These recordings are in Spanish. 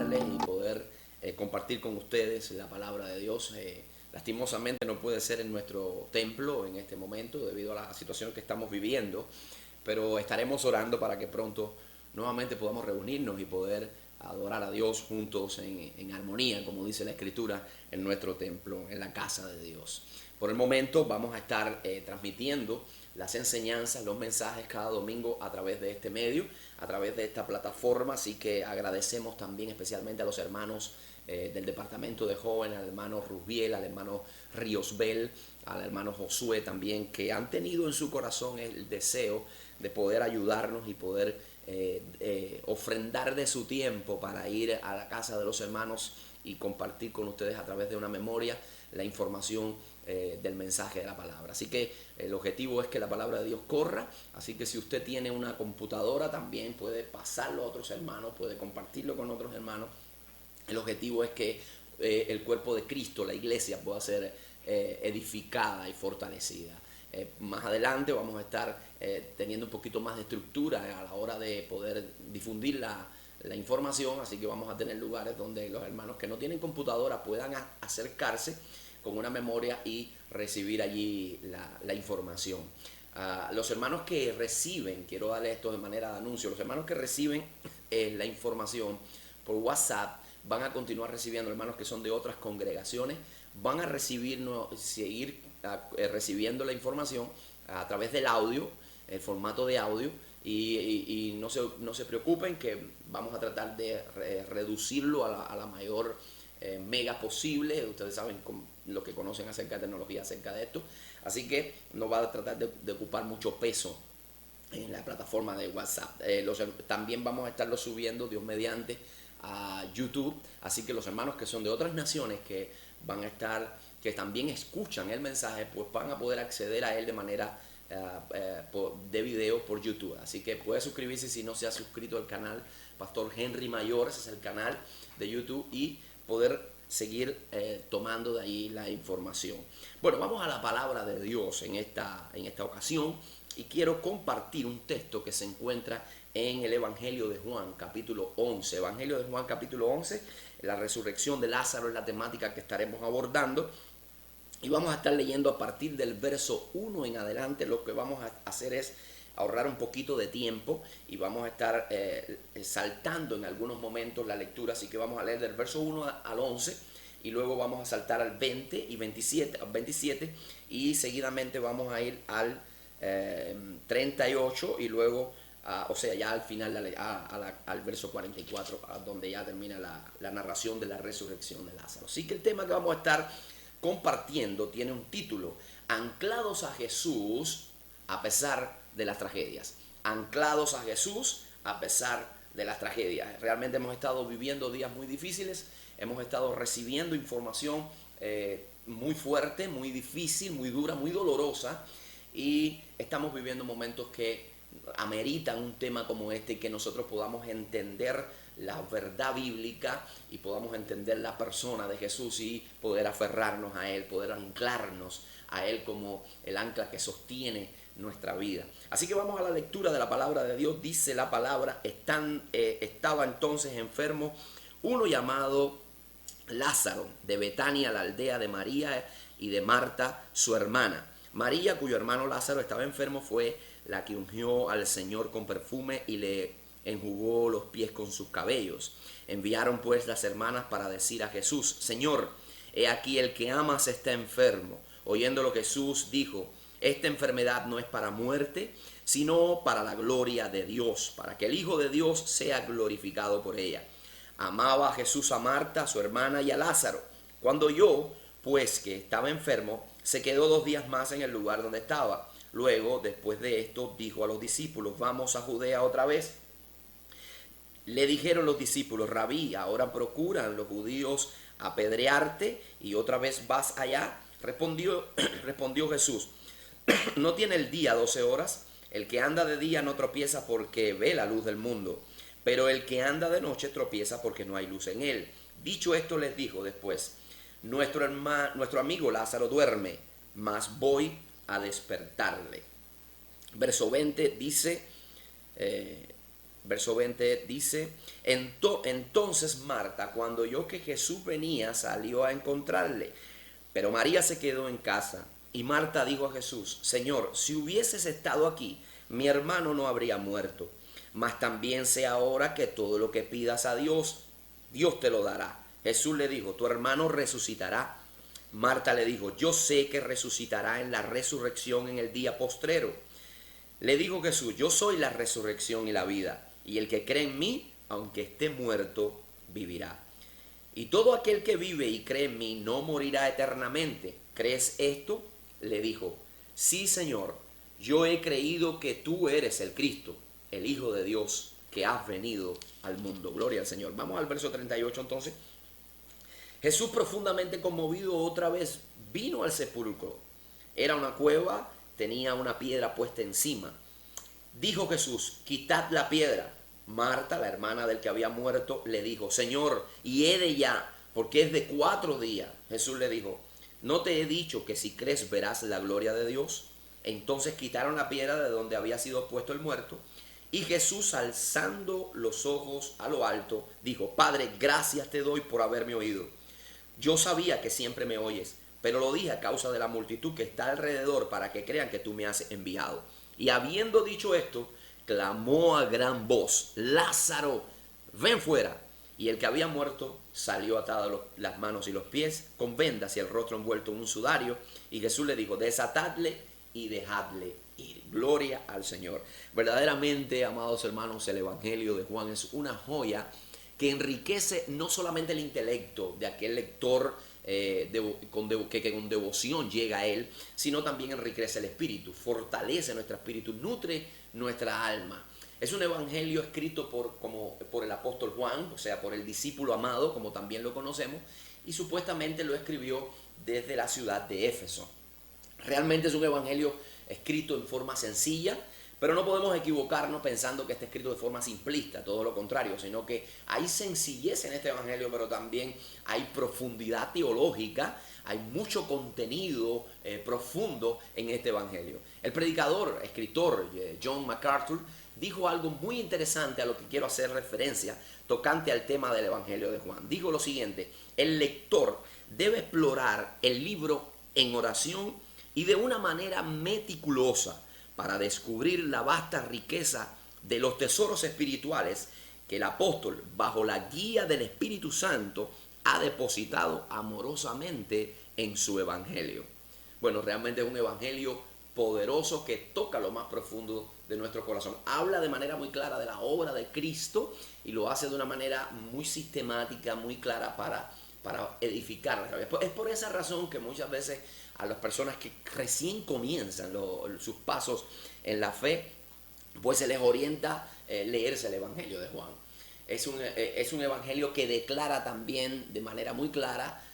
saludarles y poder compartir con ustedes la palabra de Dios. Lastimosamente no puede ser en nuestro templo en este momento debido a la situación que estamos viviendo, pero estaremos orando para que pronto nuevamente podamos reunirnos y poder adorar a Dios juntos en armonía, como dice la Escritura, en nuestro templo, en la casa de Dios. Por el momento vamos a estar transmitiendo las enseñanzas, los mensajes cada domingo a través de este medio, a través de esta plataforma, así que agradecemos también especialmente a los hermanos del departamento de jóvenes, al hermano Rusbiel, al hermano Riosbel, al hermano Josué también, que han tenido en su corazón el deseo de poder ayudarnos y poder ofrendar de su tiempo para ir a la casa de los hermanos y compartir con ustedes a través de una memoria la información del mensaje de la palabra. Así que el objetivo es que la palabra de Dios corra, así que si usted tiene una computadora también puede pasarlo a otros hermanos, puede compartirlo con otros hermanos. El objetivo es que el cuerpo de Cristo, la iglesia, pueda ser edificada y fortalecida. Más adelante vamos a estar teniendo un poquito más de estructura a la hora de poder difundir la información, así que vamos a tener lugares donde los hermanos que no tienen computadora puedan acercarse con una memoria y recibir allí la información. Los hermanos que reciben, quiero darle esto de manera de anuncio, los hermanos que reciben la información por WhatsApp van a continuar recibiendo, hermanos que son de otras congregaciones, van a seguir recibiendo la información a través del audio, el formato de audio, y no se preocupen que vamos a tratar de reducirlo a la mayor mega posible. Ustedes saben lo que conocen acerca de tecnología, acerca de esto, así que no va a tratar de ocupar mucho peso en la plataforma de WhatsApp. También vamos a estarlo subiendo, Dios mediante, a YouTube, así que los hermanos que son de otras naciones que van a estar, que también escuchan el mensaje, pues van a poder acceder a él de manera de video por YouTube. Así que puede suscribirse si no se ha suscrito al canal Pastor Henry Mayor, ese es el canal de YouTube, y poder seguir tomando de ahí la información. Bueno, vamos a la palabra de Dios en esta ocasión, y quiero compartir un texto que se encuentra en el Evangelio de Juan, capítulo 11. Evangelio de Juan, capítulo 11, la resurrección de Lázaro es la temática que estaremos abordando. Y vamos a estar leyendo a partir del verso 1 en adelante. Lo que vamos a hacer es ahorrar un poquito de tiempo y vamos a estar saltando en algunos momentos la lectura. Así que vamos a leer del verso 1 al 11 y luego vamos a saltar al 20 y 27 y seguidamente vamos a ir al 38 y luego, o sea, ya al final al verso 44, donde ya termina la narración de la resurrección de Lázaro. Así que el tema que vamos a estar compartiendo tiene un título: Anclados a Jesús a pesar de las tragedias. Anclados a Jesús a pesar de las tragedias. Realmente hemos estado viviendo días muy difíciles, hemos estado recibiendo información muy fuerte, muy difícil, muy dura, muy dolorosa, y estamos viviendo momentos que ameritan un tema como este y que nosotros podamos entender la verdad bíblica y podamos entender la persona de Jesús y poder aferrarnos a Él, poder anclarnos a Él como el ancla que sostiene nuestra vida. Así que vamos a la lectura de la palabra de Dios. Dice la palabra: estaba entonces enfermo uno llamado Lázaro, de Betania, la aldea de María y de Marta, su hermana. María, cuyo hermano Lázaro estaba enfermo, fue la que ungió al Señor con perfume y le enjugó los pies con sus cabellos. Enviaron pues las hermanas para decir a Jesús: Señor, he aquí el que amas está enfermo. Oyéndolo Jesús dijo: esta enfermedad no es para muerte, sino para la gloria de Dios, para que el Hijo de Dios sea glorificado por ella. Amaba a Jesús a Marta, su hermana, y a Lázaro. Cuando oyó pues que estaba enfermo, se quedó 2 días más en el lugar donde estaba. Luego, después de esto, dijo a los discípulos: vamos a Judea otra vez. Le dijeron los discípulos: Rabí, ahora procuran los judíos apedrearte y otra vez vas allá. Respondió Jesús: ¿no tiene el día 12 horas? El que anda de día no tropieza porque ve la luz del mundo, pero el que anda de noche tropieza porque no hay luz en él. Dicho esto, les dijo después: nuestro amigo Lázaro duerme, mas voy a despertarle. Verso 20 dice: verso 20 dice, entonces Marta, cuando oyó que Jesús venía, salió a encontrarle, pero María se quedó en casa. Y Marta dijo a Jesús, Señor, si hubieses estado aquí, mi hermano no habría muerto. Mas también sé ahora que todo lo que pidas a Dios, Dios te lo dará. Jesús le dijo, tu hermano resucitará. Marta le dijo, yo sé que resucitará en la resurrección en el día postrero. Le dijo Jesús, yo soy la resurrección y la vida, y el que cree en mí, aunque esté muerto, vivirá. Y todo aquel que vive y cree en mí no morirá eternamente. ¿Crees esto? Le dijo, sí, Señor, yo he creído que tú eres el Cristo, el Hijo de Dios, que has venido al mundo. Gloria al Señor. Vamos al verso 38 entonces. Jesús, profundamente conmovido, otra vez vino al sepulcro. Era una cueva, tenía una piedra puesta encima. Dijo Jesús, quitad la piedra. Marta, la hermana del que había muerto, le dijo, Señor, hiede ya, porque es de 4 días. Jesús le dijo, ¿no te he dicho que si crees verás la gloria de Dios? Entonces quitaron la piedra de donde había sido puesto el muerto. Y Jesús, alzando los ojos a lo alto, dijo, Padre, gracias te doy por haberme oído. Yo sabía que siempre me oyes, pero lo dije a causa de la multitud que está alrededor, para que crean que tú me has enviado. Y habiendo dicho esto, clamó a gran voz, Lázaro, ven fuera. Y el que había muerto salió atado las manos y los pies, con vendas y el rostro envuelto en un sudario. Y Jesús le dijo, desatadle y dejadle ir. Gloria al Señor. Verdaderamente, amados hermanos, el Evangelio de Juan es una joya que enriquece no solamente el intelecto de aquel lector que con devoción llega a él, sino también enriquece el espíritu, fortalece nuestro espíritu, nutre nuestra alma. Es un evangelio escrito por el apóstol Juan, o sea, por el discípulo amado, como también lo conocemos, y supuestamente lo escribió desde la ciudad de Éfeso. Realmente es un evangelio escrito en forma sencilla, pero no podemos equivocarnos pensando que está escrito de forma simplista, todo lo contrario, sino que hay sencillez en este evangelio, pero también hay profundidad teológica, hay mucho contenido profundo en este evangelio. El predicador, escritor John MacArthur dijo algo muy interesante a lo que quiero hacer referencia tocante al tema del evangelio de Juan. Dijo lo siguiente, el lector debe explorar el libro en oración y de una manera meticulosa, para descubrir la vasta riqueza de los tesoros espirituales que el apóstol, bajo la guía del Espíritu Santo, ha depositado amorosamente en su evangelio. Bueno, realmente es un evangelio poderoso que toca lo más profundo de nuestro corazón. Habla de manera muy clara de la obra de Cristo y lo hace de una manera muy sistemática, muy clara para edificar. Es por esa razón que muchas veces a las personas que recién comienzan sus pasos en la fe, pues se les orienta leerse el Evangelio de Juan. Es un evangelio que declara también de manera muy clara,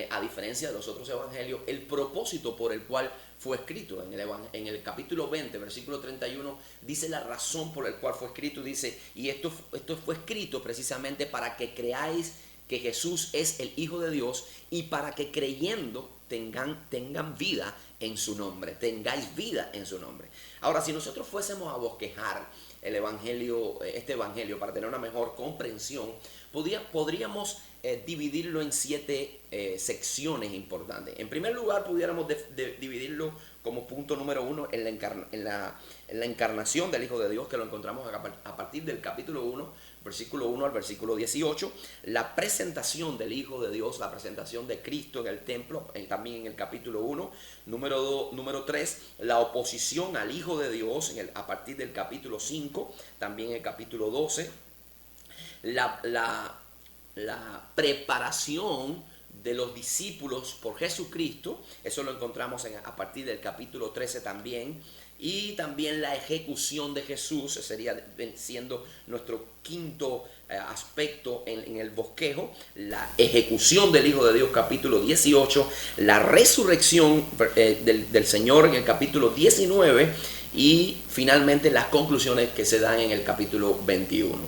a diferencia de los otros evangelios, el propósito por el cual fue escrito. En el capítulo 20, versículo 31, dice la razón por la cual fue escrito. Dice, y esto fue escrito precisamente para que creáis que Jesús es el Hijo de Dios y para que creyendo tengan vida en su nombre, tengáis vida en su nombre. Ahora, si nosotros fuésemos a bosquejar este evangelio para tener una mejor comprensión, podríamos dividirlo en 7 secciones importantes. En primer lugar, pudiéramos dividirlo como punto número 1 en la encarnación del Hijo de Dios, que lo encontramos a partir del capítulo 1, versículo 1 al versículo 18, la presentación del Hijo de Dios, la presentación de Cristo en el templo, también en el capítulo 1, número 3, la oposición al Hijo de Dios a partir del capítulo 5, también en el capítulo 12, la preparación de los discípulos por Jesucristo, eso lo encontramos a partir del capítulo 13 también, y también la ejecución de Jesús, sería siendo nuestro quinto aspecto en el bosquejo, la ejecución del Hijo de Dios, capítulo 18, la resurrección del Señor en el capítulo 19 y finalmente las conclusiones que se dan en el capítulo 21.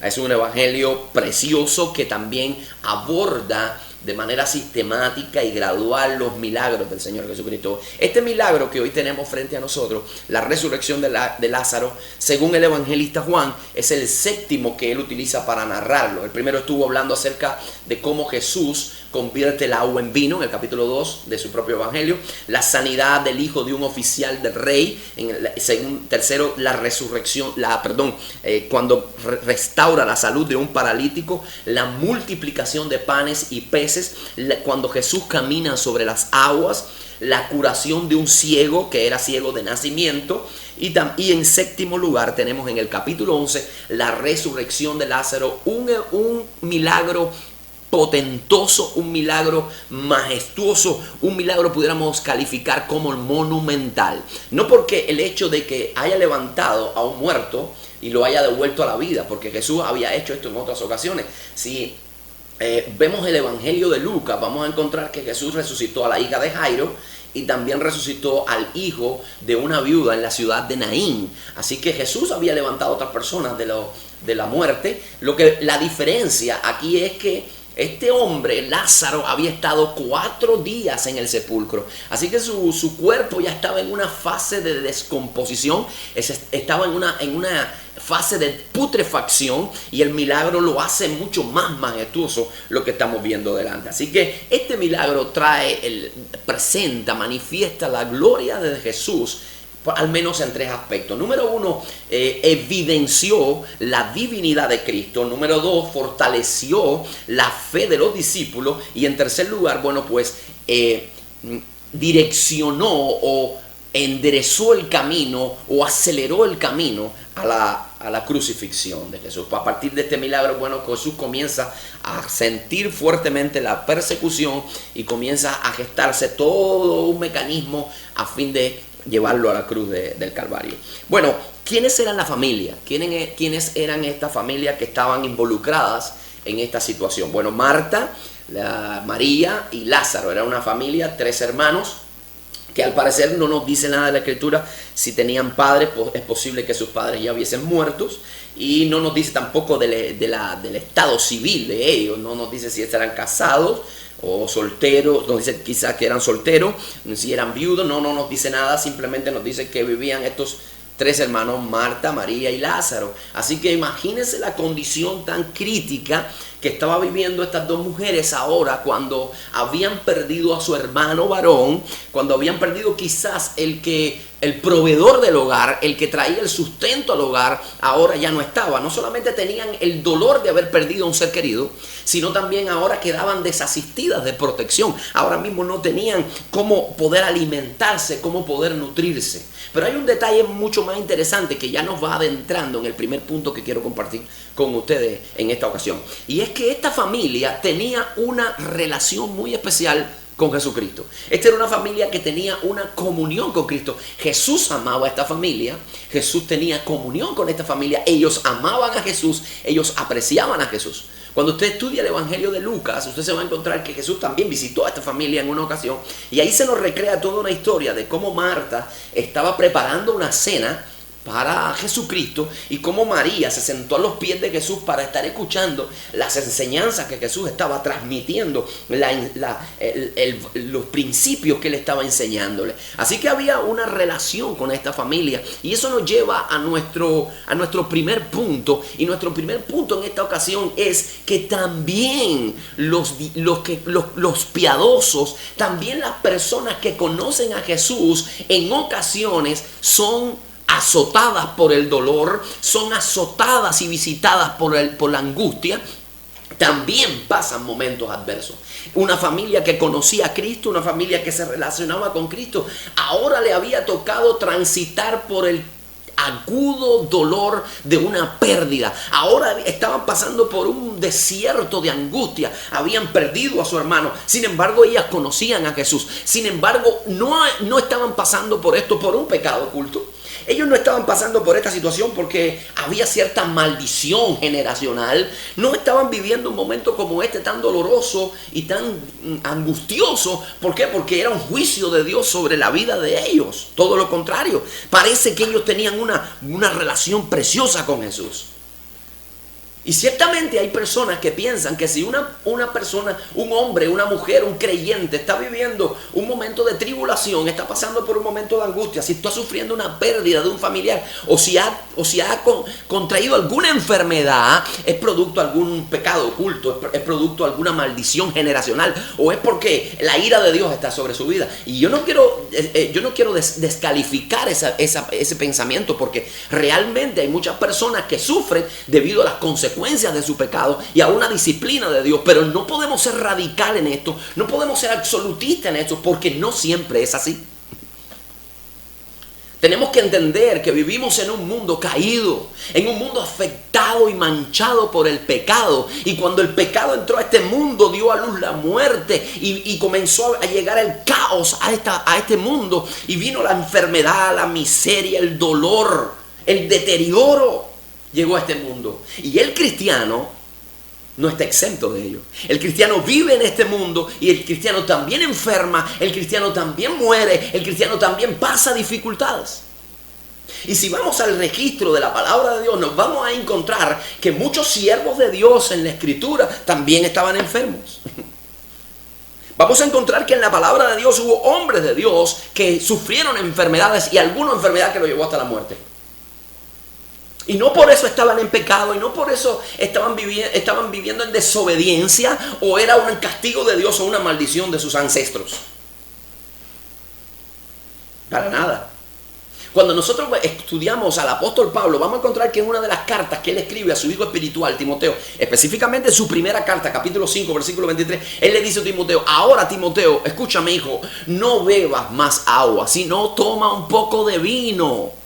Es un evangelio precioso que también aborda de manera sistemática y gradual los milagros del Señor Jesucristo. Este milagro que hoy tenemos frente a nosotros, la resurrección de Lázaro, según el evangelista Juan, es el séptimo que él utiliza para narrarlo. El primero estuvo hablando acerca de cómo Jesús convierte el agua en vino, en el capítulo 2 de su propio evangelio. La sanidad del hijo de un oficial del rey. Tercero, la resurrección, cuando restaura la salud de un paralítico. La multiplicación de panes y peces, cuando Jesús camina sobre las aguas. La curación de un ciego que era ciego de nacimiento. Y en séptimo lugar tenemos en el capítulo 11 la resurrección de Lázaro, un milagro potentoso, un milagro majestuoso, un milagro pudiéramos calificar como monumental. No porque el hecho de que haya levantado a un muerto y lo haya devuelto a la vida, porque Jesús había hecho esto en otras ocasiones. Si vemos el evangelio de Lucas, vamos a encontrar que Jesús resucitó a la hija de Jairo y también resucitó al hijo de una viuda en la ciudad de Naín. Así que Jesús había levantado a otras personas de la muerte. La diferencia aquí es que este hombre, Lázaro, había estado 4 días en el sepulcro. Así que su cuerpo ya estaba en una fase de descomposición, estaba en una fase de putrefacción, y el milagro lo hace mucho más majestuoso lo que estamos viendo delante. Así que este milagro manifiesta la gloria de Jesús, al menos en 3 aspectos. Número 1, evidenció la divinidad de Cristo. Número 2, fortaleció la fe de los discípulos. Y en tercer lugar, direccionó o enderezó el camino o aceleró el camino a la crucifixión de Jesús. A partir de este milagro, Jesús comienza a sentir fuertemente la persecución y comienza a gestarse todo un mecanismo a fin de llevarlo a la cruz del Calvario. Bueno, ¿quiénes eran la familia? ¿Quiénes eran esta familia que estaban involucradas en esta situación? Bueno, Marta, María y Lázaro. Era una familia, 3 hermanos, que al parecer no nos dice nada de la escritura si tenían padres. Es posible que sus padres ya hubiesen muertos, y no nos dice tampoco del estado civil de ellos. No nos dice si eran casados o solteros, nos dice quizás que eran solteros, si eran viudos, no nos dice nada, simplemente nos dice que vivían estos 3 hermanos, Marta, María y Lázaro. Así que imagínense la condición tan crítica que estaba viviendo estas 2 mujeres ahora, cuando habían perdido a su hermano varón, cuando habían perdido quizás el proveedor del hogar, el que traía el sustento al hogar, ahora ya no estaba. No solamente tenían el dolor de haber perdido a un ser querido, sino también ahora quedaban desasistidas de protección. Ahora mismo no tenían cómo poder alimentarse, cómo poder nutrirse. Pero hay un detalle mucho más interesante que ya nos va adentrando en el primer punto que quiero compartir con ustedes en esta ocasión. Y es que esta familia tenía una relación muy especial con Jesucristo. Esta era una familia que tenía una comunión con Cristo. Jesús amaba a esta familia, Jesús tenía comunión con esta familia, ellos amaban a Jesús, ellos apreciaban a Jesús. Cuando usted estudia el evangelio de Lucas, usted se va a encontrar que Jesús también visitó a esta familia en una ocasión, y ahí se nos recrea toda una historia de cómo Marta estaba preparando una cena para Jesucristo, y cómo María se sentó a los pies de Jesús para estar escuchando las enseñanzas que Jesús estaba transmitiendo, los principios que él estaba enseñándole. Así que había una relación con esta familia, y eso nos lleva a nuestro primer punto. Y nuestro primer punto en esta ocasión es que también los piadosos, también las personas que conocen a Jesús, en ocasiones son azotadas por el dolor, son azotadas y visitadas por la angustia. También pasan momentos adversos. Una familia que conocía a Cristo, una familia que se relacionaba con Cristo, ahora le había tocado transitar por el agudo dolor de una pérdida. Ahora estaban pasando por un desierto de angustia. Habían perdido a su hermano. Sin embargo, ellas conocían a Jesús. Sin embargo, no estaban pasando por esto por un pecado oculto. Ellos no estaban pasando por esta situación porque había cierta maldición generacional. No estaban viviendo un momento como este tan doloroso y tan angustioso. ¿Por qué? Porque era un juicio de Dios sobre la vida de ellos. Todo lo contrario. Parece que ellos tenían una relación preciosa con Jesús. Y ciertamente hay personas que piensan que si una persona, un hombre, una mujer, un creyente está viviendo un momento de tribulación, está pasando por un momento de angustia, si está sufriendo una pérdida de un familiar o si ha contraído alguna enfermedad, es producto de algún pecado oculto, es producto de alguna maldición generacional o es porque la ira de Dios está sobre su vida. Y yo no quiero descalificar ese pensamiento, porque realmente hay muchas personas que sufren debido a las consecuencias de su pecado y a una disciplina de Dios, pero no podemos ser radicales en esto, no podemos ser absolutistas en esto, porque no siempre es así. Tenemos que entender que vivimos en un mundo caído, en un mundo afectado y manchado por el pecado, y cuando el pecado entró a este mundo dio a luz la muerte y comenzó a llegar el caos a este mundo, y vino la enfermedad, la miseria, el dolor, el deterioro. Llegó a este mundo. Y el cristiano no está exento de ello. El cristiano vive en este mundo y el cristiano también enferma, el cristiano también muere, el cristiano también pasa dificultades. Y si vamos al registro de la palabra de Dios, nos vamos a encontrar que muchos siervos de Dios en la Escritura también estaban enfermos. Vamos a encontrar que en la palabra de Dios hubo hombres de Dios que sufrieron enfermedades y alguna enfermedad que lo llevó hasta la muerte. Y no por eso estaban en pecado, y no por eso estaban viviendo en desobediencia, o era un castigo de Dios o una maldición de sus ancestros. Para nada. Cuando nosotros estudiamos al apóstol Pablo, vamos a encontrar que en una de las cartas que él escribe a su hijo espiritual, Timoteo, específicamente en su primera carta, capítulo 5, versículo 23, él le dice a Timoteo: ahora, Timoteo, escúchame, hijo, no bebas más agua, sino toma un poco de vino.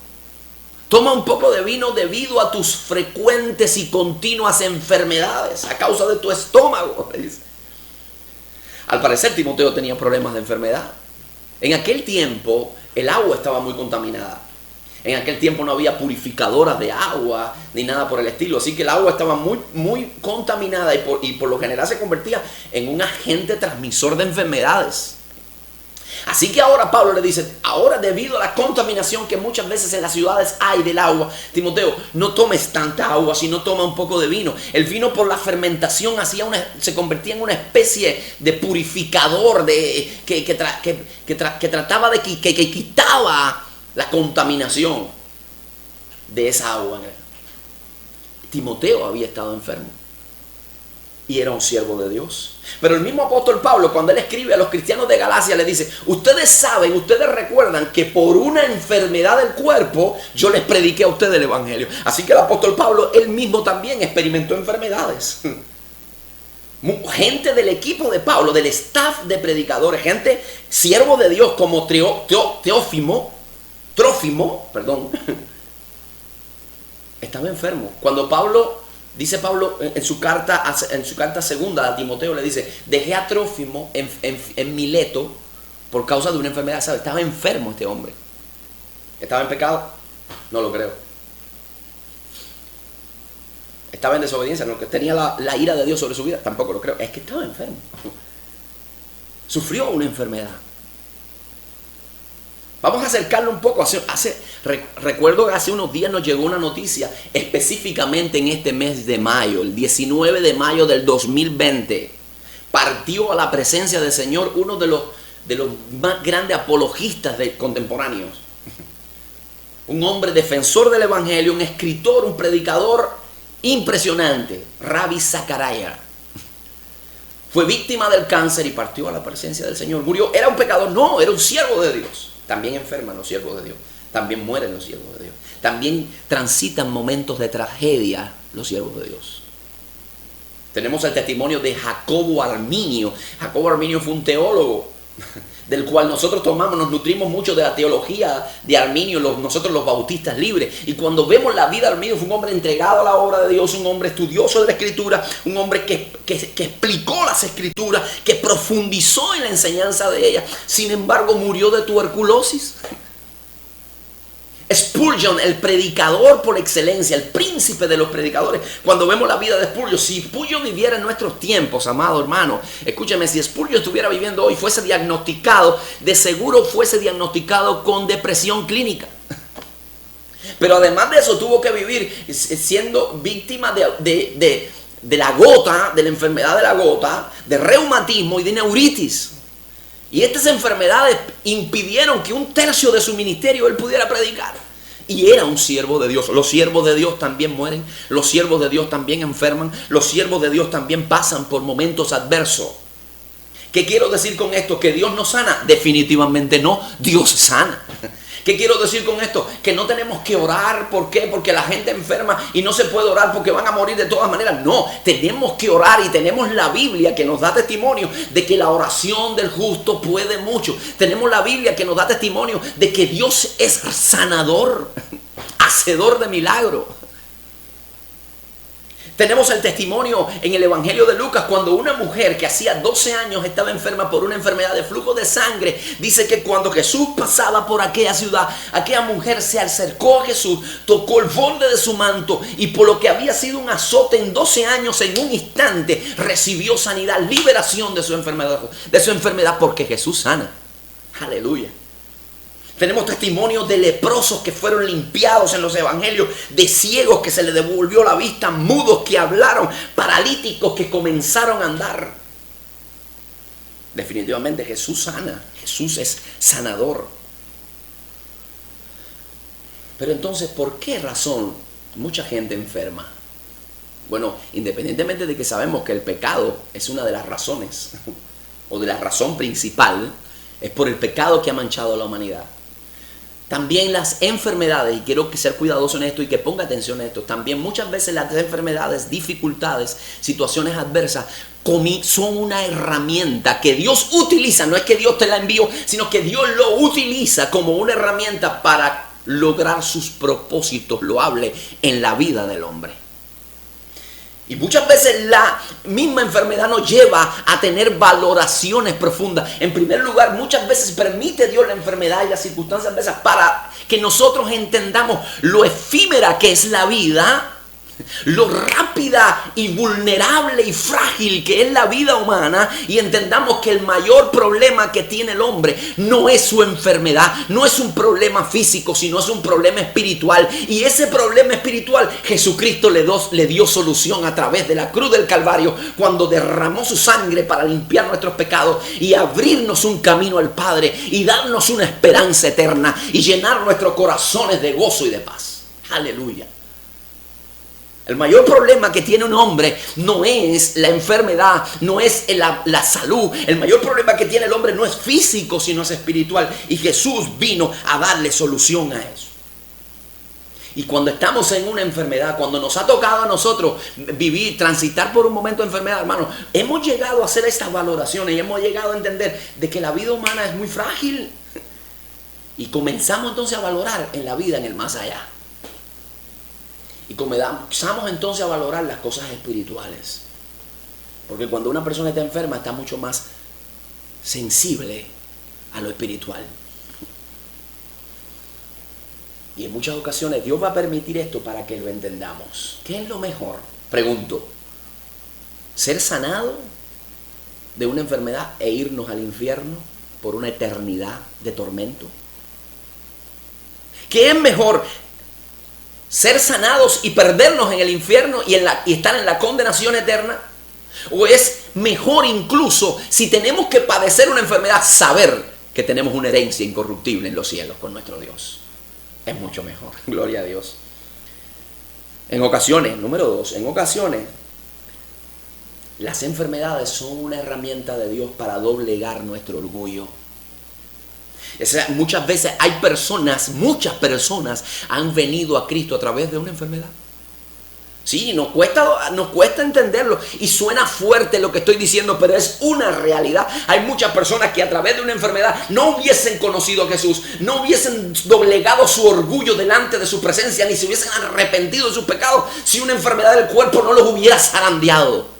Toma un poco de vino debido a tus frecuentes y continuas enfermedades a causa de tu estómago. Al parecer Timoteo tenía problemas de enfermedad. En aquel tiempo el agua estaba muy contaminada. En aquel tiempo no había purificadoras de agua ni nada por el estilo. Así que el agua estaba muy contaminada y por lo general se convertía en un agente transmisor de enfermedades. Así que ahora Pablo le dice: ahora, debido a la contaminación que muchas veces en las ciudades hay del agua, Timoteo, no tomes tanta agua, sino toma un poco de vino. El vino, por la fermentación, se convertía en una especie de purificador que trataba de que quitaba la contaminación de esa agua. Timoteo había estado enfermo y era un siervo de Dios. Pero el mismo apóstol Pablo, cuando él escribe a los cristianos de Galacia, le dice: ustedes saben, ustedes recuerdan que por una enfermedad del cuerpo yo les prediqué a ustedes el evangelio. Así que el apóstol Pablo, él mismo también experimentó enfermedades. Gente del equipo de Pablo, del staff de predicadores, gente siervo de Dios como Trófimo, estaba enfermo. Cuando dice Pablo en su carta segunda a Timoteo, le dice: dejé a Trófimo en Mileto por causa de una enfermedad. ¿Sabe? Estaba enfermo este hombre. ¿Estaba en pecado? No lo creo. ¿Estaba en desobediencia? No, que tenía la ira de Dios sobre su vida. Tampoco lo creo. Es que estaba enfermo. Sufrió una enfermedad. Vamos a acercarlo un poco. Recuerdo que hace unos días nos llegó una noticia, específicamente en este mes de mayo, el 19 de mayo del 2020, partió a la presencia del Señor uno de los más grandes apologistas contemporáneos. Un hombre defensor del evangelio, un escritor, un predicador impresionante, Ravi Zachariah. Fue víctima del cáncer y partió a la presencia del Señor. Murió. ¿Era un pecador? No, era un siervo de Dios. También enferman los siervos de Dios. También mueren los siervos de Dios. También transitan momentos de tragedia los siervos de Dios. Tenemos el testimonio de Jacobo Arminio. Jacobo Arminio fue un teólogo del cual nosotros nos nutrimos mucho de la teología de Arminio, nosotros los bautistas libres. Y cuando vemos la vida de Arminio, fue un hombre entregado a la obra de Dios, un hombre estudioso de la Escritura, un hombre que explicó las Escrituras, que profundizó en la enseñanza de ellas. Sin embargo, murió de tuberculosis. Spurgeon, el predicador por excelencia, el príncipe de los predicadores. Cuando vemos la vida de Spurgeon, si Spurgeon viviera en nuestros tiempos, amado hermano, escúchame, si Spurgeon estuviera viviendo hoy, fuese diagnosticado, de seguro fuese diagnosticado con depresión clínica. Pero además de eso tuvo que vivir siendo víctima de la gota, de la enfermedad de la gota, de reumatismo y de neuritis. Y estas enfermedades impidieron que un tercio de su ministerio él pudiera predicar. Y era un siervo de Dios. Los siervos de Dios también mueren. Los siervos de Dios también enferman. Los siervos de Dios también pasan por momentos adversos. ¿Qué quiero decir con esto? ¿Que Dios no sana? Definitivamente no. Dios sana. ¿Qué quiero decir con esto? Que no tenemos que orar. ¿Por qué? Porque la gente enferma y no se puede orar porque van a morir de todas maneras. No, tenemos que orar y tenemos la Biblia que nos da testimonio de que la oración del justo puede mucho. Tenemos la Biblia que nos da testimonio de que Dios es sanador, hacedor de milagros. Tenemos el testimonio en el Evangelio de Lucas cuando una mujer que hacía 12 años estaba enferma por una enfermedad de flujo de sangre. Dice que cuando Jesús pasaba por aquella ciudad, aquella mujer se acercó a Jesús, tocó el borde de su manto y por lo que había sido un azote en 12 años, en un instante recibió sanidad, liberación de su enfermedad porque Jesús sana. Aleluya. Tenemos testimonios de leprosos que fueron limpiados en los evangelios, de ciegos que se les devolvió la vista, mudos que hablaron, paralíticos que comenzaron a andar. Definitivamente Jesús sana, Jesús es sanador. Pero entonces, ¿por qué razón mucha gente enferma? Bueno, independientemente de que sabemos que el pecado es una de las razones, o de la razón principal, es por el pecado que ha manchado a la humanidad. También las enfermedades, y quiero que ser cuidadoso en esto y que ponga atención a esto, también muchas veces las enfermedades, dificultades, situaciones adversas, son una herramienta que Dios utiliza, no es que Dios te la envió, sino que Dios lo utiliza como una herramienta para lograr sus propósitos loables en la vida del hombre. Y muchas veces la misma enfermedad nos lleva a tener valoraciones profundas. En primer lugar, muchas veces permite Dios la enfermedad y las circunstancias adversas para que nosotros entendamos lo efímera que es la vida, lo rápida y vulnerable y frágil que es la vida humana, y entendamos que el mayor problema que tiene el hombre no es su enfermedad, no es un problema físico, sino es un problema espiritual. Y ese problema espiritual Jesucristo le dio solución a través de la cruz del Calvario, cuando derramó su sangre para limpiar nuestros pecados y abrirnos un camino al Padre y darnos una esperanza eterna y llenar nuestros corazones de gozo y de paz. Aleluya. El mayor problema que tiene un hombre no es la enfermedad, no es la salud. El mayor problema que tiene el hombre no es físico, sino es espiritual. Y Jesús vino a darle solución a eso. Y cuando estamos en una enfermedad, cuando nos ha tocado a nosotros vivir, transitar por un momento de enfermedad, hermano, hemos llegado a hacer estas valoraciones y hemos llegado a entender de que la vida humana es muy frágil. Y comenzamos entonces a valorar en la vida, en el más allá. Y comenzamos entonces a valorar las cosas espirituales. Porque cuando una persona está enferma está mucho más sensible a lo espiritual. Y en muchas ocasiones Dios va a permitir esto para que lo entendamos. ¿Qué es lo mejor? Pregunto. ¿Ser sanado de una enfermedad e irnos al infierno por una eternidad de tormento? ¿Qué es mejor? ¿Ser sanados y perdernos en el infierno y estar en la condenación eterna? ¿O es mejor incluso, si tenemos que padecer una enfermedad, saber que tenemos una herencia incorruptible en los cielos con nuestro Dios? Es mucho mejor. Gloria a Dios. En ocasiones, número 2, en ocasiones, las enfermedades son una herramienta de Dios para doblegar nuestro orgullo. Muchas veces muchas personas han venido a Cristo a través de una enfermedad. Sí, nos cuesta entenderlo y suena fuerte lo que estoy diciendo, pero es una realidad. Hay muchas personas que a través de una enfermedad no hubiesen conocido a Jesús, no hubiesen doblegado su orgullo delante de su presencia, ni se hubiesen arrepentido de sus pecados si una enfermedad del cuerpo no los hubiera zarandeado.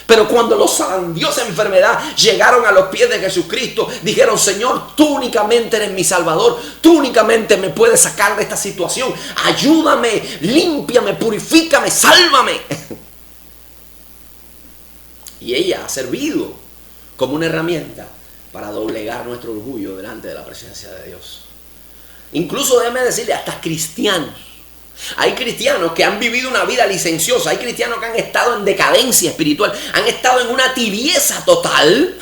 Pero cuando los zarandeó esa enfermedad, llegaron a los pies de Jesucristo, dijeron: Señor, tú únicamente eres mi Salvador, tú únicamente me puedes sacar de esta situación, ayúdame, límpiame, purifícame, sálvame. Y ella ha servido como una herramienta para doblegar nuestro orgullo delante de la presencia de Dios. Incluso déjeme decirle, hasta cristianos. Hay cristianos que han vivido una vida licenciosa, hay cristianos que han estado en decadencia espiritual, han estado en una tibieza total,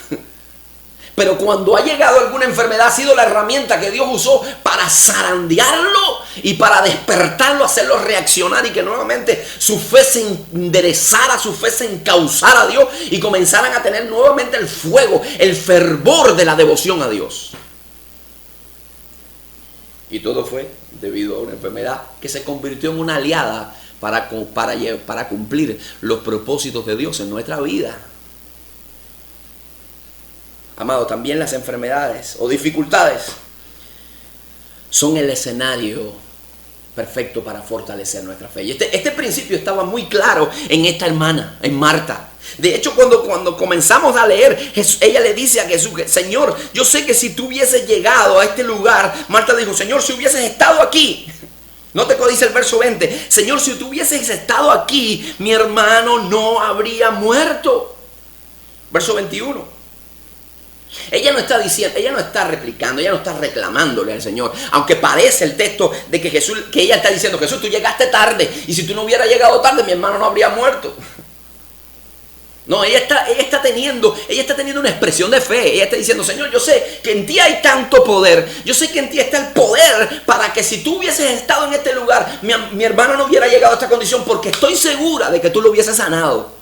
pero cuando ha llegado alguna enfermedad ha sido la herramienta que Dios usó para zarandearlo y para despertarlo, hacerlo reaccionar y que nuevamente su fe se enderezara, su fe se encauzara a Dios y comenzaran a tener nuevamente el fuego, el fervor de la devoción a Dios. Y todo fue debido a una enfermedad que se convirtió en una aliada para cumplir los propósitos de Dios en nuestra vida. Amado, también las enfermedades o dificultades son el escenario perfecto para fortalecer nuestra fe. Y este principio estaba muy claro en esta hermana, en Marta. De hecho, cuando comenzamos a leer, ella le dice a Jesús, Señor, yo sé que si tú hubieses llegado a este lugar, Marta dijo, Señor, si hubieses estado aquí, note que dice el verso 20, Señor, si tú hubieses estado aquí, mi hermano no habría muerto. Verso 21. Ella no está diciendo, ella no está replicando, ella no está reclamándole al Señor. Aunque parece el texto de que ella está diciendo, Jesús, tú llegaste tarde y si tú no hubieras llegado tarde, mi hermano no habría muerto. No, ella está teniendo una expresión de fe. Ella está diciendo, Señor, yo sé que en ti hay tanto poder. Yo sé que en ti está el poder para que si tú hubieses estado en este lugar, mi hermano no hubiera llegado a esta condición, porque estoy segura de que tú lo hubieses sanado.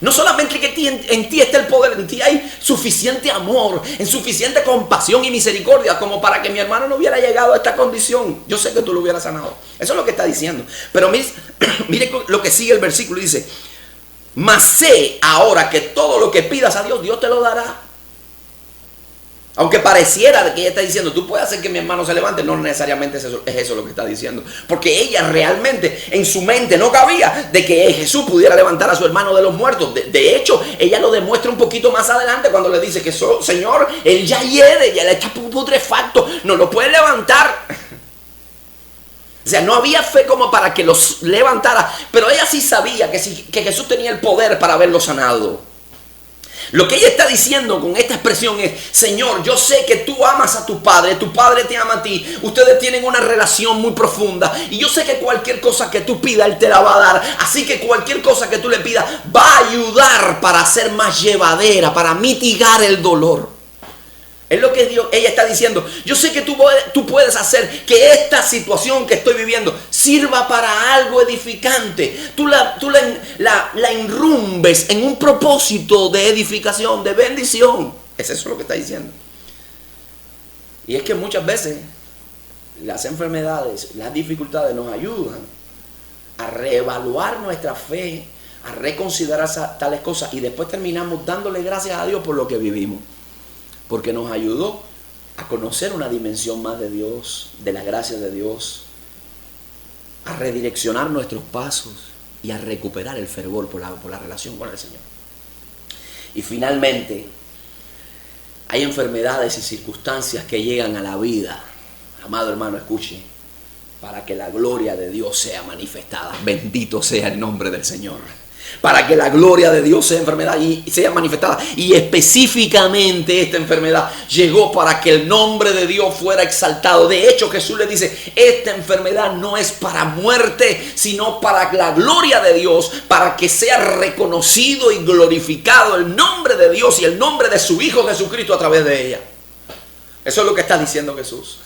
No solamente que en ti está el poder, en ti hay suficiente amor, en suficiente compasión y misericordia como para que mi hermano no hubiera llegado a esta condición. Yo sé que tú lo hubieras sanado. Eso es lo que está diciendo. Pero mire lo que sigue el versículo. Dice, mas sé ahora que todo lo que pidas a Dios, Dios te lo dará. Aunque pareciera de que ella está diciendo, tú puedes hacer que mi hermano se levante, no necesariamente es eso lo que está diciendo. Porque ella realmente en su mente no cabía de que Jesús pudiera levantar a su hermano de los muertos. De hecho, ella lo demuestra un poquito más adelante cuando le dice que Señor, él ya hiede, ya le está putrefacto, no lo puede levantar. O sea, no había fe como para que los levantara, pero ella sí sabía que Jesús tenía el poder para haberlo sanado. Lo que ella está diciendo con esta expresión es, Señor, yo sé que tú amas a tu Padre te ama a ti, ustedes tienen una relación muy profunda y yo sé que cualquier cosa que tú pidas, Él te la va a dar. Así que cualquier cosa que tú le pidas va a ayudar para hacer más llevadera, para mitigar el dolor. Es lo que ella está diciendo. Yo sé que tú puedes hacer que esta situación que estoy viviendo sirva para algo edificante. Tú la enrumbes en un propósito de edificación, de bendición. Es eso lo que está diciendo. Y es que muchas veces las enfermedades, las dificultades nos ayudan a reevaluar nuestra fe, a reconsiderar tales cosas y después terminamos dándole gracias a Dios por lo que vivimos. Porque nos ayudó a conocer una dimensión más de Dios, de la gracia de Dios, a redireccionar nuestros pasos y a recuperar el fervor por la relación con el Señor. Y finalmente, hay enfermedades y circunstancias que llegan a la vida, amado hermano, escuche, para que la gloria de Dios sea manifestada. Bendito sea el nombre del Señor. Para que la gloria de Dios sea manifestada. Y específicamente esta enfermedad llegó para que el nombre de Dios fuera exaltado. De hecho, Jesús le dice, esta enfermedad no es para muerte, sino para la gloria de Dios, para que sea reconocido y glorificado el nombre de Dios y el nombre de su Hijo Jesucristo a través de ella. Eso es lo que está diciendo Jesús.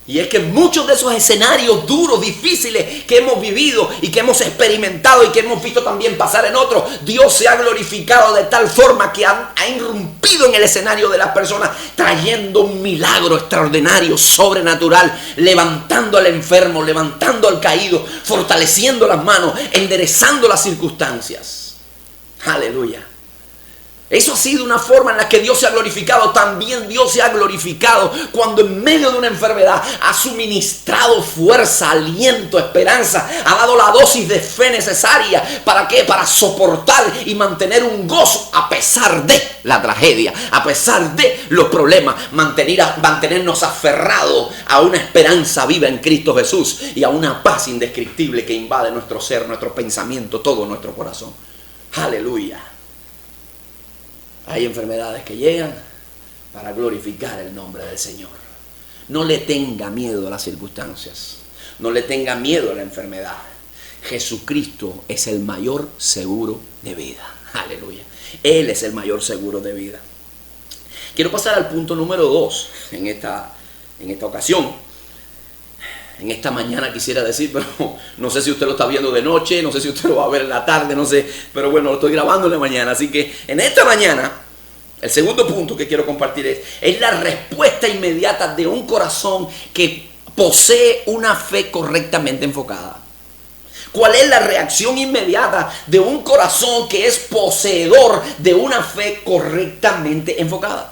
Y es que muchos de esos escenarios duros, difíciles que hemos vivido y que hemos experimentado y que hemos visto también pasar en otros, Dios se ha glorificado de tal forma que ha irrumpido en el escenario de las personas, trayendo un milagro extraordinario, sobrenatural, levantando al enfermo, levantando al caído, fortaleciendo las manos, enderezando las circunstancias. Aleluya. Eso ha sido una forma en la que Dios se ha glorificado. También Dios se ha glorificado cuando en medio de una enfermedad ha suministrado fuerza, aliento, esperanza. Ha dado la dosis de fe necesaria. ¿Para qué? Para soportar y mantener un gozo a pesar de la tragedia, a pesar de los problemas. Mantenernos aferrados a una esperanza viva en Cristo Jesús y a una paz indescriptible que invade nuestro ser, nuestro pensamiento, todo nuestro corazón. Aleluya. Hay enfermedades que llegan para glorificar el nombre del Señor. No le tenga miedo a las circunstancias. No le tenga miedo a la enfermedad. Jesucristo es el mayor seguro de vida. Aleluya. Él es el mayor seguro de vida. Quiero pasar al punto número 2 en esta ocasión. En esta mañana quisiera decir, pero no sé si usted lo está viendo de noche, no sé si usted lo va a ver en la tarde, no sé. Pero bueno, lo estoy grabando en la mañana. Así que en esta mañana, el segundo punto que quiero compartir es la respuesta inmediata de un corazón que posee una fe correctamente enfocada. ¿Cuál es la reacción inmediata de un corazón que es poseedor de una fe correctamente enfocada?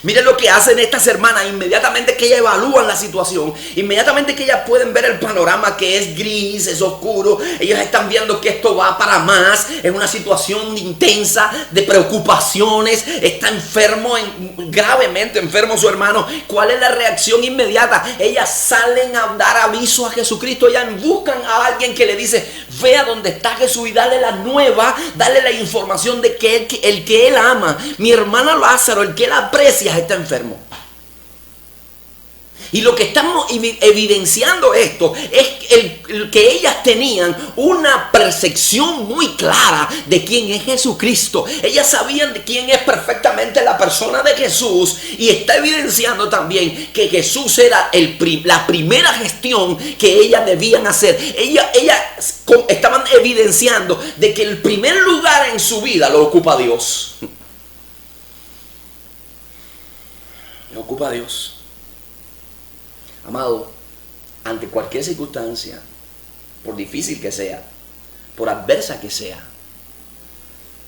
Miren lo que hacen estas hermanas inmediatamente que ellas evalúan la situación, inmediatamente que ellas pueden ver el panorama que es gris, es oscuro, ellos están viendo que esto va para más, es una situación intensa de preocupaciones, está enfermo, gravemente enfermo su hermano. ¿Cuál es la reacción inmediata? Ellas salen a dar aviso a Jesucristo, ellas buscan a alguien que le dice, vea dónde está Jesús y dale la nueva, dale la información de que el que él ama, mi hermano Lázaro, el que él aprecia, está enfermo. Y lo que estamos evidenciando esto es que ellas tenían una percepción muy clara de quién es Jesucristo. Ellas sabían de quién es perfectamente la persona de Jesús, y está evidenciando también que Jesús era la primera gestión que ellas debían hacer. Ellas estaban evidenciando de que el primer lugar en su vida lo ocupa Dios. Lo ocupa Dios. Amado, ante cualquier circunstancia, por difícil que sea, por adversa que sea,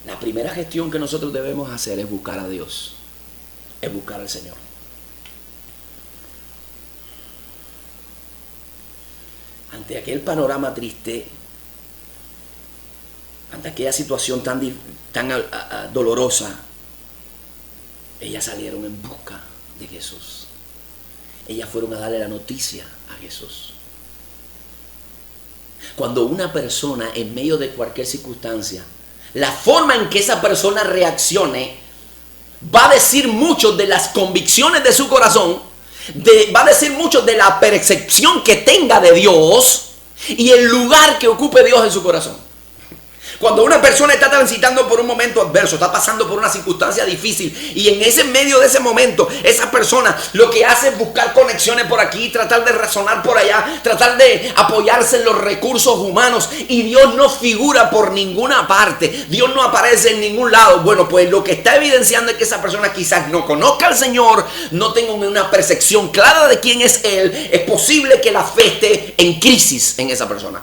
la primera gestión que nosotros debemos hacer es buscar a Dios, es buscar al Señor. Ante aquel panorama triste, ante aquella situación tan dolorosa, ellas salieron en busca de Jesús. Ellas fueron a darle la noticia a Jesús. Cuando una persona en medio de cualquier circunstancia, la forma en que esa persona reaccione va a decir mucho de las convicciones de su corazón, va a decir mucho de la percepción que tenga de Dios y el lugar que ocupe Dios en su corazón. Cuando una persona está transitando por un momento adverso, está pasando por una circunstancia difícil, y en ese medio de ese momento, esa persona lo que hace es buscar conexiones por aquí, tratar de razonar por allá, tratar de apoyarse en los recursos humanos, y Dios no figura por ninguna parte, Dios no aparece en ningún lado. Bueno, pues lo que está evidenciando es que esa persona quizás no conozca al Señor, no tenga una percepción clara de quién es Él. Es posible que la fe esté en crisis en esa persona.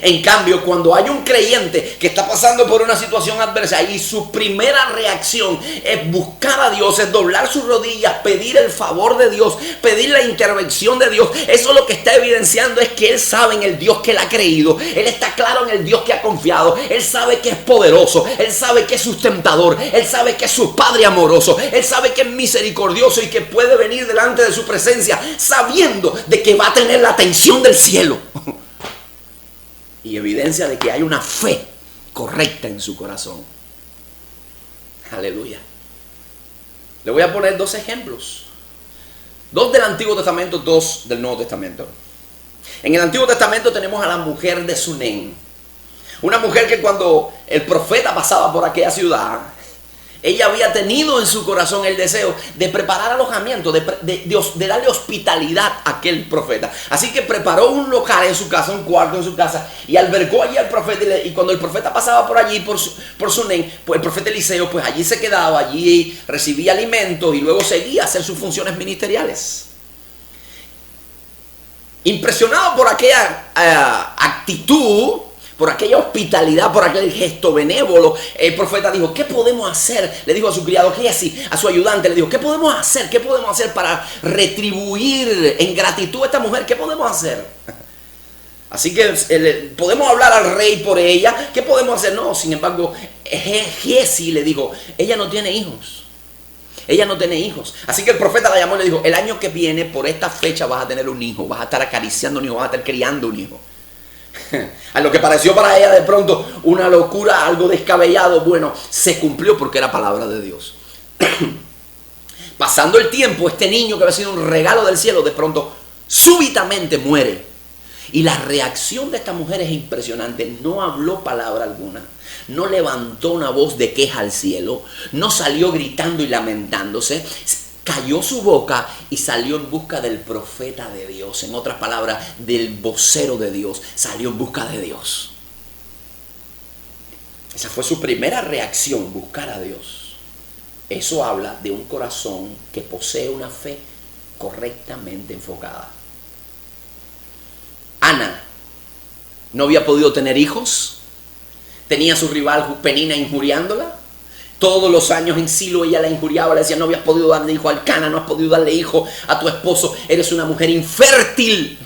En cambio, cuando hay un creyente que está pasando por una situación adversa y su primera reacción es buscar a Dios, es doblar sus rodillas, pedir el favor de Dios, pedir la intervención de Dios, eso lo que está evidenciando es que él sabe en el Dios que él ha creído, él está claro en el Dios que ha confiado, él sabe que es poderoso, él sabe que es sustentador, él sabe que es su Padre amoroso, él sabe que es misericordioso y que puede venir delante de su presencia sabiendo de que va a tener la atención del cielo. Y evidencia de que hay una fe correcta en su corazón. Aleluya. Le voy a poner 2 ejemplos. 2 del Antiguo Testamento, 2 del Nuevo Testamento. En el Antiguo Testamento tenemos a la mujer de Sunén. Una mujer que cuando el profeta pasaba por aquella ciudad, ella había tenido en su corazón el deseo de preparar alojamiento, de darle hospitalidad a aquel profeta. Así que preparó un local en su casa, un cuarto en su casa, y albergó allí al profeta. Y cuando el profeta pasaba por allí, por Sunén, pues el profeta Eliseo, pues allí se quedaba, allí recibía alimentos y luego seguía a hacer sus funciones ministeriales. Impresionado por aquella actitud, por aquella hospitalidad, por aquel gesto benévolo, el profeta dijo, ¿qué podemos hacer? Le dijo a su criado Giezi, a su ayudante, le dijo, ¿qué podemos hacer? ¿Qué podemos hacer para retribuir en gratitud a esta mujer? ¿Qué podemos hacer? Así que podemos hablar al rey por ella. ¿Qué podemos hacer? No, sin embargo, Giezi le dijo, ella no tiene hijos. Ella no tiene hijos. Así que el profeta la llamó y le dijo, el año que viene, por esta fecha, vas a tener un hijo. Vas a estar acariciando un hijo, vas a estar criando un hijo. A lo que pareció para ella de pronto una locura, algo descabellado, bueno, se cumplió porque era palabra de Dios. Pasando el tiempo, este niño que había sido un regalo del cielo, de pronto, súbitamente muere. Y la reacción de esta mujer es impresionante. No habló palabra alguna. No levantó una voz de queja al cielo. No salió gritando y lamentándose. Cayó su boca y salió en busca del profeta de Dios. En otras palabras, del vocero de Dios. Salió en busca de Dios. Esa fue su primera reacción, buscar a Dios. Eso habla de un corazón que posee una fe correctamente enfocada. Ana no había podido tener hijos. Tenía a su rival Penina injuriándola. Todos los años en Silo ella la injuriaba, le decía: no habías podido darle hijo al Cana, no has podido darle hijo a tu esposo, eres una mujer infértil.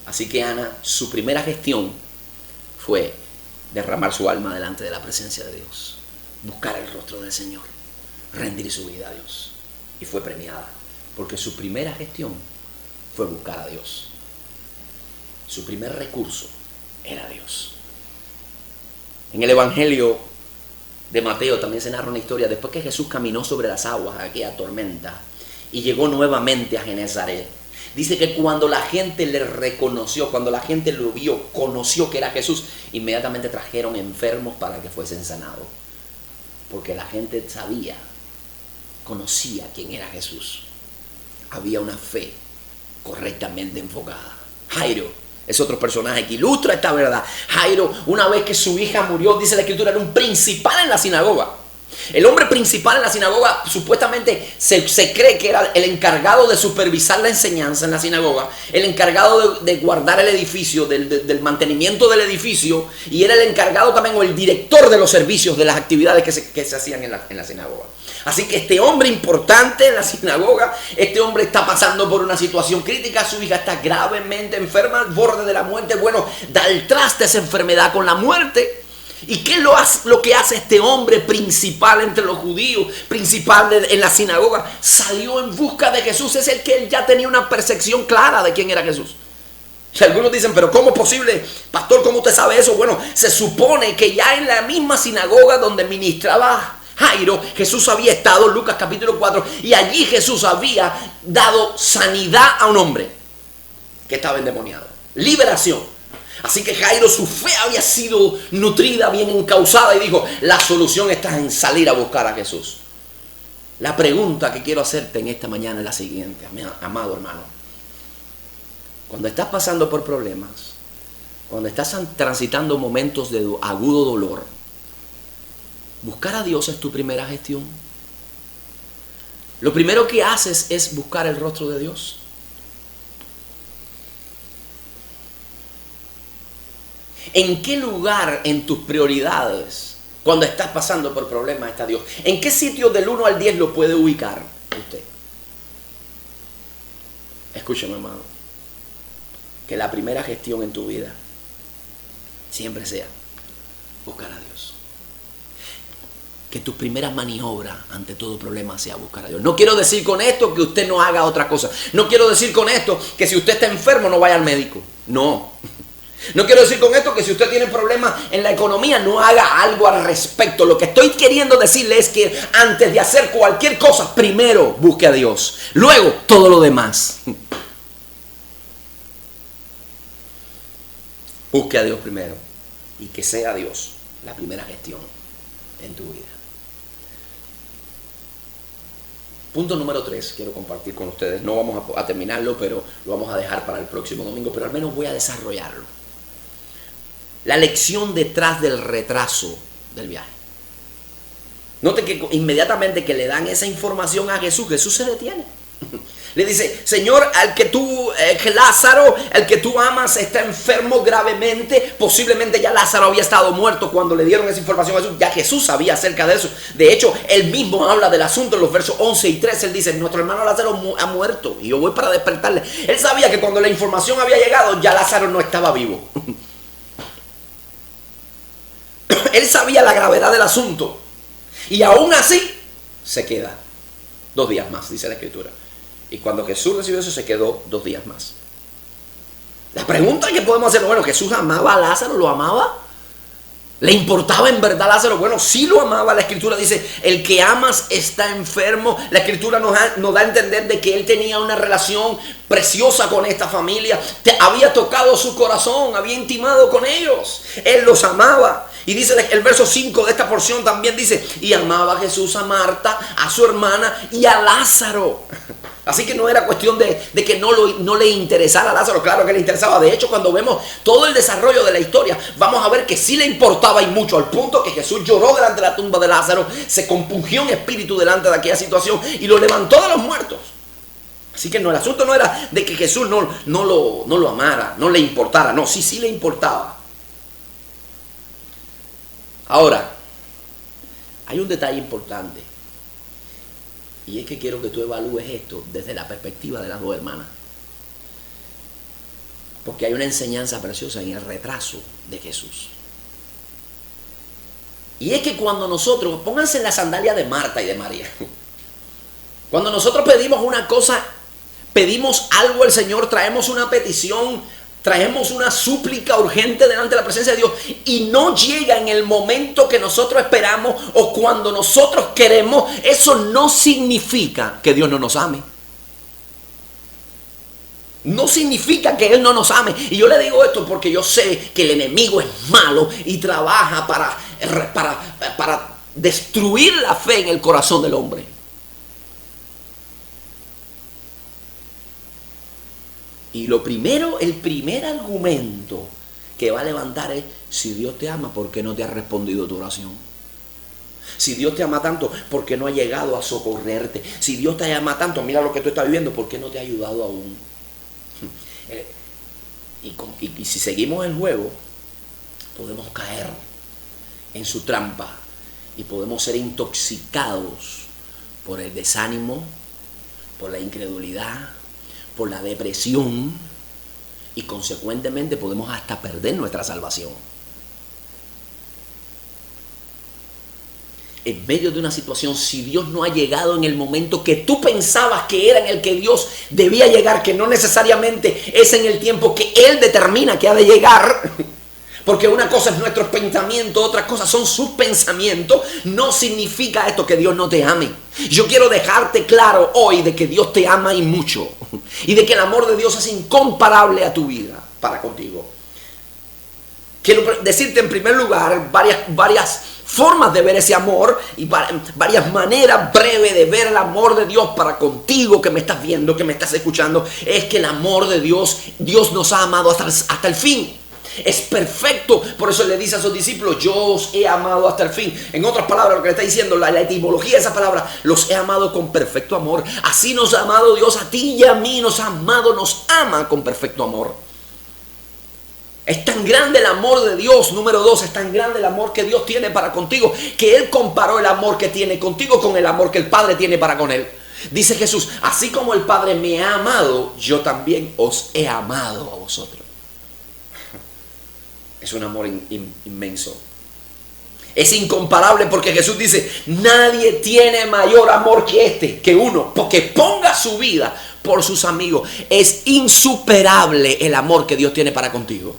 Así que Ana, su primera gestión fue derramar su alma delante de la presencia de Dios, buscar el rostro del Señor, rendir su vida a Dios. Y fue premiada, porque su primera gestión fue buscar a Dios. Su primer recurso era Dios. En el Evangelio de Mateo también se narra una historia después que Jesús caminó sobre las aguas, aquella tormenta, y llegó nuevamente a Genezaret. Dice que cuando la gente le reconoció, cuando la gente lo vio, conoció que era Jesús, inmediatamente trajeron enfermos para que fuesen sanados. Porque la gente sabía, conocía quién era Jesús. Había una fe correctamente enfocada. Jairo es otro personaje que ilustra esta verdad. Jairo, una vez que su hija murió, dice la Escritura, era un principal en la sinagoga. El hombre principal en la sinagoga supuestamente se cree que era el encargado de supervisar la enseñanza en la sinagoga, el encargado de guardar el edificio, del mantenimiento del edificio, y era el encargado también o el director de los servicios, de las actividades que se hacían en la sinagoga. Así que este hombre importante en la sinagoga, este hombre está pasando por una situación crítica, su hija está gravemente enferma, al borde de la muerte. Bueno, da el traste a esa enfermedad con la muerte. ¿Y qué es lo que hace este hombre principal entre los judíos, principal en la sinagoga? Salió en busca de Jesús. Es el que él ya tenía una percepción clara de quién era Jesús. Y algunos dicen: pero ¿cómo es posible, pastor? ¿Cómo usted sabe eso? Bueno, se supone que ya en la misma sinagoga donde ministraba Jairo, Jesús había estado, Lucas capítulo 4, y allí Jesús había dado sanidad a un hombre que estaba endemoniado. Liberación. Así que Jairo, su fe había sido nutrida, bien encauzada, y dijo: la solución está en salir a buscar a Jesús. La pregunta que quiero hacerte en esta mañana es la siguiente, amado hermano. Cuando estás pasando por problemas, cuando estás transitando momentos de agudo dolor, ¿buscar a Dios es tu primera gestión? Lo primero que haces es buscar el rostro de Dios. ¿En qué lugar en tus prioridades, cuando estás pasando por problemas, está Dios? ¿En qué sitio del 1 al 10 lo puede ubicar usted? Escúchame, hermano. Que la primera gestión en tu vida siempre sea buscar a Dios. Que tu primera maniobra ante todo problema sea buscar a Dios. No quiero decir con esto que usted no haga otra cosa. No quiero decir con esto que si usted está enfermo no vaya al médico. No. No quiero decir con esto que si usted tiene problemas en la economía no haga algo al respecto. Lo que estoy queriendo decirle es que antes de hacer cualquier cosa, primero busque a Dios. Luego todo lo demás. Busque a Dios primero. Y que sea Dios la primera gestión en tu vida. Punto número 3, quiero compartir con ustedes. No vamos a terminarlo, pero lo vamos a dejar para el próximo domingo. Pero al menos voy a desarrollarlo. La lección detrás del retraso del viaje. Note que inmediatamente que le dan esa información a Jesús, Jesús se detiene. Le dice: Señor, Lázaro, el que tú amas, está enfermo gravemente. Posiblemente ya Lázaro había estado muerto cuando le dieron esa información a Jesús. Ya Jesús sabía acerca de eso. De hecho, él mismo habla del asunto en los versos 11 y 13. Él dice: nuestro hermano Lázaro ha muerto y yo voy para despertarle. Él sabía que cuando la información había llegado, ya Lázaro no estaba vivo. Él sabía la gravedad del asunto. Y aún así, se queda 2 días más, dice la Escritura. Y cuando Jesús recibió eso, se quedó 2 días más. La pregunta que podemos hacer: bueno, ¿Jesús amaba a Lázaro? ¿Lo amaba? ¿Le importaba en verdad Lázaro? Bueno, sí lo amaba. La escritura dice, el que amas está enfermo. La escritura nos da a entender de que él tenía una relación preciosa con esta familia. Había tocado su corazón, había intimado con ellos. Él los amaba. Y dice el verso 5 de esta porción también dice, y amaba a Jesús, a Marta, a su hermana y a Lázaro. Así que no era cuestión de que no le interesara a Lázaro. Claro que le interesaba. De hecho, cuando vemos todo el desarrollo de la historia, vamos a ver que sí le importaba y mucho, al punto que Jesús lloró delante de la tumba de Lázaro, se compungió en espíritu delante de aquella situación y lo levantó de los muertos. Así que no, el asunto no era de que Jesús no lo amara, no le importara. No, sí le importaba. Ahora, hay un detalle importante. Y es que quiero que tú evalúes esto desde la perspectiva de las dos hermanas. Porque hay una enseñanza preciosa en el retraso de Jesús. Y es que cuando nosotros, pónganse en la sandalia de Marta y de María. Cuando nosotros pedimos una cosa, pedimos algo al Señor, traemos una petición, traemos una súplica urgente delante de la presencia de Dios y no llega en el momento que nosotros esperamos o cuando nosotros queremos, eso no significa que Dios no nos ame. No significa que Él no nos ame. Y yo le digo esto porque yo sé que el enemigo es malo y trabaja para destruir la fe en el corazón del hombre. Y el primer argumento que va a levantar es, si Dios te ama, ¿por qué no te ha respondido tu oración? Si Dios te ama tanto, ¿por qué no ha llegado a socorrerte? Si Dios te ama tanto, mira lo que tú estás viviendo, ¿por qué no te ha ayudado aún? Y si seguimos el juego, podemos caer en su trampa y podemos ser intoxicados por el desánimo, por la incredulidad, por la depresión y consecuentemente podemos hasta perder nuestra salvación. En medio de una situación, si Dios no ha llegado en el momento que tú pensabas que era en el que Dios debía llegar, que no necesariamente es en el tiempo que Él determina que ha de llegar, porque una cosa es nuestros pensamientos, otra cosa son sus pensamientos, no significa esto que Dios no te ame. Yo quiero dejarte claro hoy de que Dios te ama y mucho, y de que el amor de Dios es incomparable a tu vida para contigo. Quiero decirte en primer lugar varias formas de ver ese amor y varias maneras breves de ver el amor de Dios para contigo que me estás viendo, que me estás escuchando. Es que el amor de Dios nos ha amado hasta el fin. Es perfecto, por eso le dice a sus discípulos, yo os he amado hasta el fin. En otras palabras, lo que le está diciendo, la etimología de esa palabra, los he amado con perfecto amor. Así nos ha amado Dios a ti y a mí, nos ama con perfecto amor. Es tan grande el amor de Dios, número 2, es tan grande el amor que Dios tiene para contigo, que Él comparó el amor que tiene contigo con el amor que el Padre tiene para con Él. Dice Jesús, así como el Padre me ha amado, yo también os he amado a vosotros. Es un amor inmenso. Es incomparable porque Jesús dice, nadie tiene mayor amor que uno, porque ponga su vida por sus amigos. Es insuperable el amor que Dios tiene para contigo.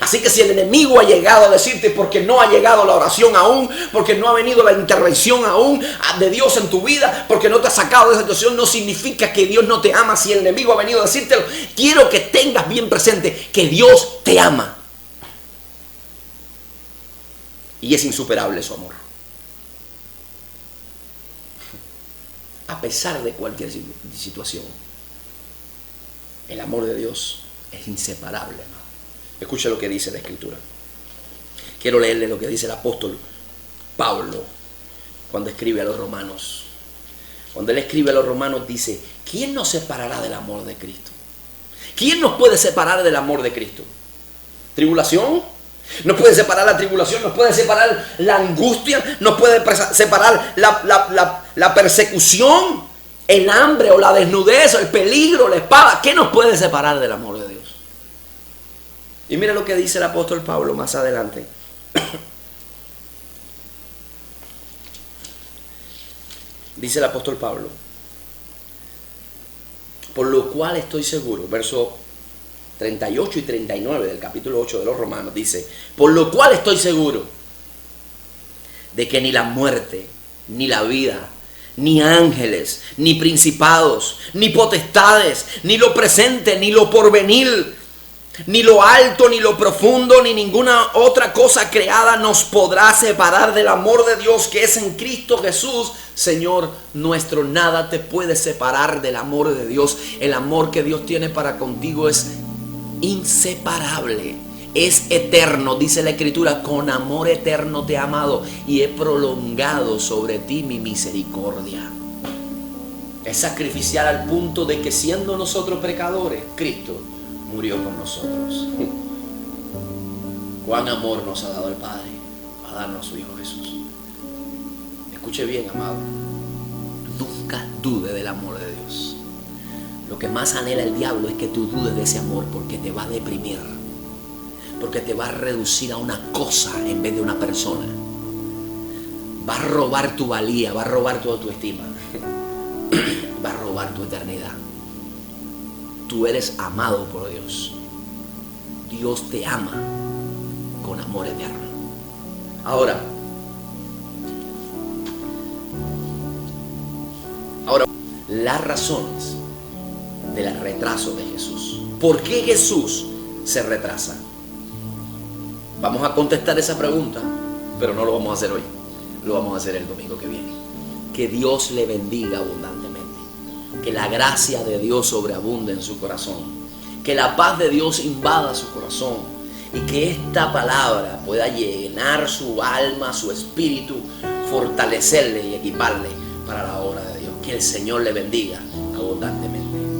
Así que si el enemigo ha llegado a decirte porque no ha llegado la oración aún, porque no ha venido la intervención aún de Dios en tu vida, porque no te ha sacado de esa situación, no significa que Dios no te ama. Si el enemigo ha venido a decírtelo, quiero que tengas bien presente que Dios te ama. Y es insuperable su amor. A pesar de cualquier situación, el amor de Dios es inseparable, ¿no? Escucha lo que dice la Escritura. Quiero leerle lo que dice el apóstol Pablo cuando escribe a los romanos. Cuando él escribe a los romanos dice, ¿quién nos separará del amor de Cristo? ¿Quién nos puede separar del amor de Cristo? ¿Tribulación? Nos puede separar la tribulación, nos puede separar la angustia, nos puede separar la persecución, el hambre o la desnudez, el peligro, la espada. ¿Qué nos puede separar del amor de Dios? Y mira lo que dice el apóstol Pablo más adelante. Dice el apóstol Pablo, por lo cual estoy seguro, verso 38 y 39 del capítulo 8 de los Romanos, dice, por lo cual estoy seguro de que ni la muerte, ni la vida, ni ángeles, ni principados, ni potestades, ni lo presente, ni lo porvenir, ni lo alto, ni lo profundo, ni ninguna otra cosa creada nos podrá separar del amor de Dios que es en Cristo Jesús, Señor nuestro. Nada te puede separar del amor de Dios. El amor que Dios tiene para contigo es inseparable, es eterno. Dice la Escritura: con amor eterno te he amado y he prolongado sobre ti mi misericordia. Es sacrificial al punto de que, siendo nosotros pecadores, Cristo murió por nosotros. Cuán amor nos ha dado el Padre a darnos a su Hijo Jesús. Escuche bien, amado, nunca dude del amor de Dios. Lo que más anhela el diablo es que tú dudes de ese amor, porque te va a deprimir, porque te va a reducir a una cosa en vez de una persona. Va a robar tu valía, va a robar tu autoestima, va a robar tu eternidad. Tú eres amado por Dios. Dios te ama con amor eterno. Ahora, las razones del retraso de Jesús. ¿Por qué Jesús se retrasa? Vamos a contestar esa pregunta, pero no lo vamos a hacer hoy. Lo vamos a hacer el domingo que viene. Que Dios le bendiga abundantemente. Que la gracia de Dios sobreabunde en su corazón. Que la paz de Dios invada su corazón. Y que esta palabra pueda llenar su alma, su espíritu, fortalecerle y equiparle para la obra de Dios. Que el Señor le bendiga abundantemente.